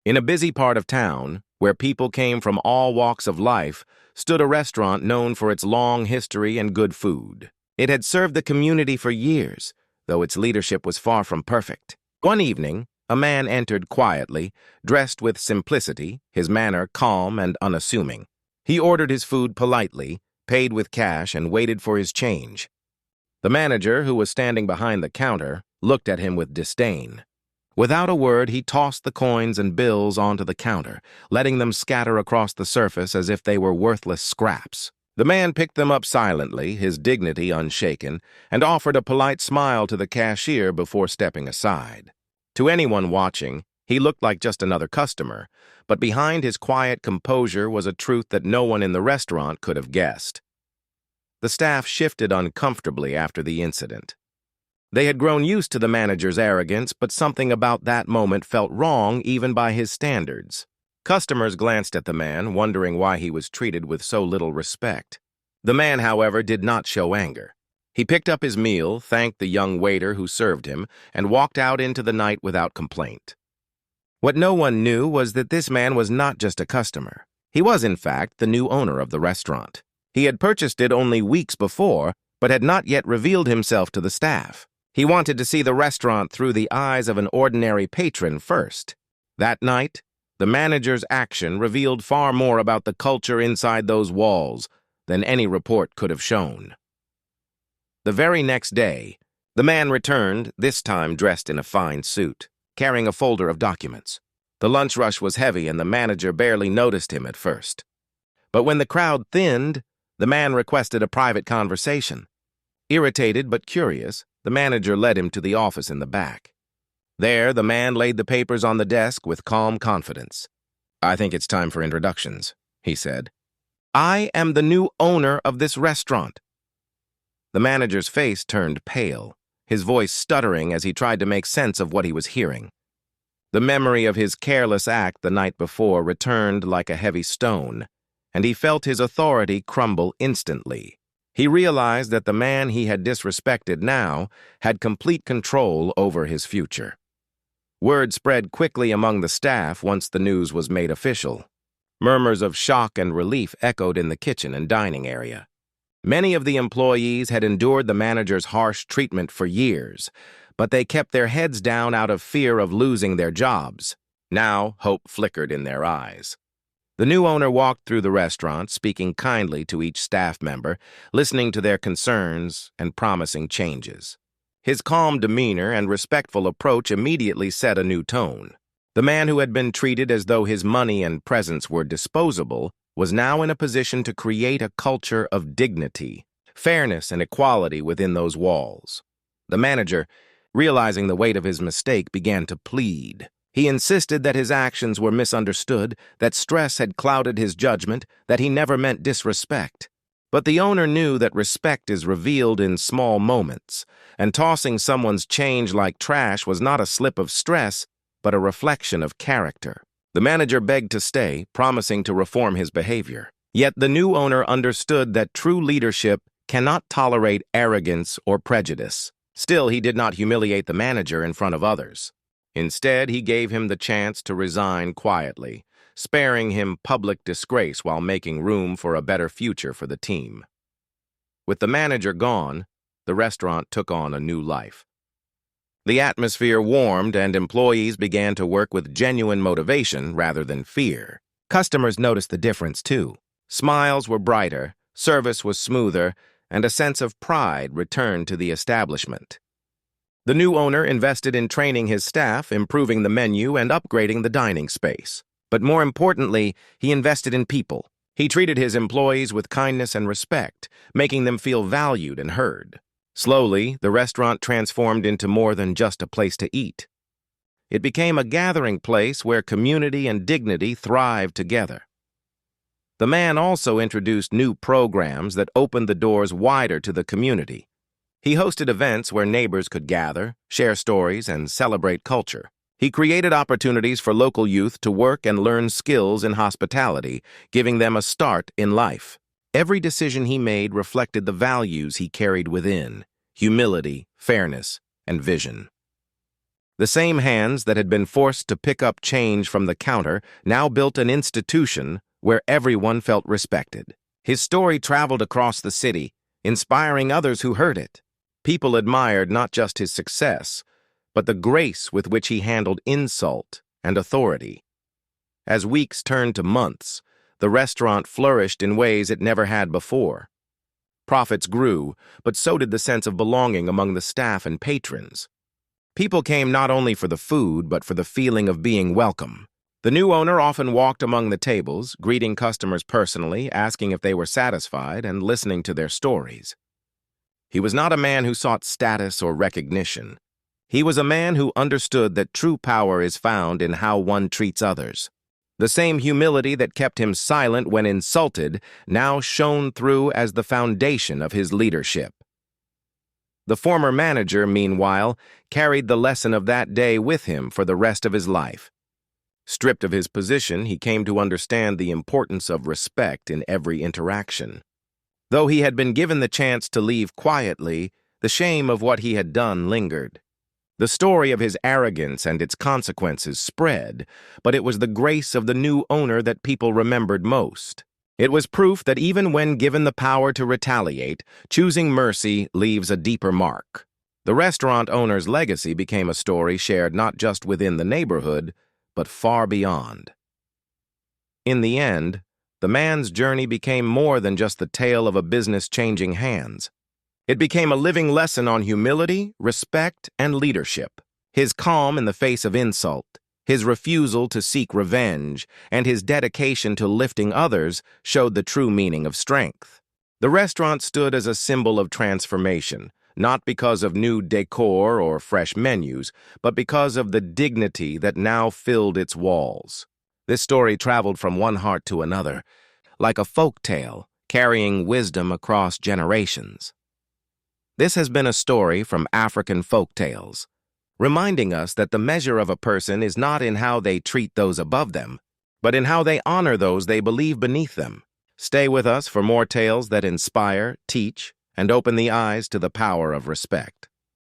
In a busy part of town, where people came from all walks of life, stood a restaurant known for its long history and good food. It had served the community for years, though its leadership was far from perfect. One evening, a man entered quietly, dressed with simplicity, his manner calm and unassuming. He ordered his food politely, paid with cash, and waited for his change. The manager, who was standing behind the counter, looked at him with disdain. Without a word, he tossed the coins and bills onto the counter, letting them scatter across the surface as if they were worthless scraps. The man picked them up silently, his dignity unshaken, and offered a polite smile to the cashier before stepping aside. To anyone watching, he looked like just another customer, but behind his quiet composure was a truth that no one in the restaurant could have guessed. The staff shifted uncomfortably after the incident. They had grown used to the manager's arrogance, but something about that moment felt wrong even by his standards. Customers glanced at the man, wondering why he was treated with so little respect. The man, however, did not show anger. He picked up his meal, thanked the young waiter who served him, and walked out into the night without complaint. What no one knew was that this man was not just a customer. He was, in fact, the new owner of the restaurant. He had purchased it only weeks before, but had not yet revealed himself to the staff. He wanted to see the restaurant through the eyes of an ordinary patron first. That night, the manager's action revealed far more about the culture inside those walls than any report could have shown. The very next day, the man returned, this time dressed in a fine suit, carrying a folder of documents. The lunch rush was heavy and the manager barely noticed him at first. But when the crowd thinned, the man requested a private conversation. Irritated but curious, the manager led him to the office in the back. There, the man laid the papers on the desk with calm confidence. "I think it's time for introductions," he said. "I am the new owner of this restaurant." The manager's face turned pale, his voice stuttering as he tried to make sense of what he was hearing. The memory of his careless act the night before returned like a heavy stone, and he felt his authority crumble instantly. He realized that the man he had disrespected now had complete control over his future. Word spread quickly among the staff once the news was made official. Murmurs of shock and relief echoed in the kitchen and dining area. Many of the employees had endured the manager's harsh treatment for years, but they kept their heads down out of fear of losing their jobs. Now, hope flickered in their eyes. The new owner walked through the restaurant, speaking kindly to each staff member, listening to their concerns and promising changes. His calm demeanor and respectful approach immediately set a new tone. The man who had been treated as though his money and presence were disposable was now in a position to create a culture of dignity, fairness, and equality within those walls. The manager, realizing the weight of his mistake, began to plead. He insisted that his actions were misunderstood, that stress had clouded his judgment, that he never meant disrespect. But the owner knew that respect is revealed in small moments, and tossing someone's change like trash was not a slip of stress, but a reflection of character. The manager begged to stay, promising to reform his behavior. Yet the new owner understood that true leadership cannot tolerate arrogance or prejudice. Still, he did not humiliate the manager in front of others. Instead, he gave him the chance to resign quietly, sparing him public disgrace while making room for a better future for the team. With the manager gone, the restaurant took on a new life. The atmosphere warmed and employees began to work with genuine motivation rather than fear. Customers noticed the difference too. Smiles were brighter, service was smoother, and a sense of pride returned to the establishment. The new owner invested in training his staff, improving the menu, and upgrading the dining space. But more importantly, he invested in people. He treated his employees with kindness and respect, making them feel valued and heard. Slowly, the restaurant transformed into more than just a place to eat. It became a gathering place where community and dignity thrived together. The man also introduced new programs that opened the doors wider to the community. He hosted events where neighbors could gather, share stories, and celebrate culture. He created opportunities for local youth to work and learn skills in hospitality, giving them a start in life. Every decision he made reflected the values he carried within: humility, fairness, and vision. The same hands that had been forced to pick up change from the counter now built an institution where everyone felt respected. His story traveled across the city, inspiring others who heard it. People admired not just his success, but the grace with which he handled insult and authority. As weeks turned to months, the restaurant flourished in ways it never had before. Profits grew, but so did the sense of belonging among the staff and patrons. People came not only for the food, but for the feeling of being welcome. The new owner often walked among the tables, greeting customers personally, asking if they were satisfied, and listening to their stories. He was not a man who sought status or recognition. He was a man who understood that true power is found in how one treats others. The same humility that kept him silent when insulted now shone through as the foundation of his leadership. The former manager, meanwhile, carried the lesson of that day with him for the rest of his life. Stripped of his position, he came to understand the importance of respect in every interaction. Though he had been given the chance to leave quietly, the shame of what he had done lingered. The story of his arrogance and its consequences spread, but it was the grace of the new owner that people remembered most. It was proof that even when given the power to retaliate, choosing mercy leaves a deeper mark. The restaurant owner's legacy became a story shared not just within the neighborhood, but far beyond. In the end, the man's journey became more than just the tale of a business changing hands. It became a living lesson on humility, respect, and leadership. His calm in the face of insult, his refusal to seek revenge, and his dedication to lifting others showed the true meaning of strength. The restaurant stood as a symbol of transformation, not because of new decor or fresh menus, but because of the dignity that now filled its walls. This story traveled from one heart to another, like a folk tale carrying wisdom across generations. This has been a story from African Folktales, reminding us that the measure of a person is not in how they treat those above them, but in how they honor those they believe beneath them. Stay with us for more tales that inspire, teach, and open the eyes to the power of respect.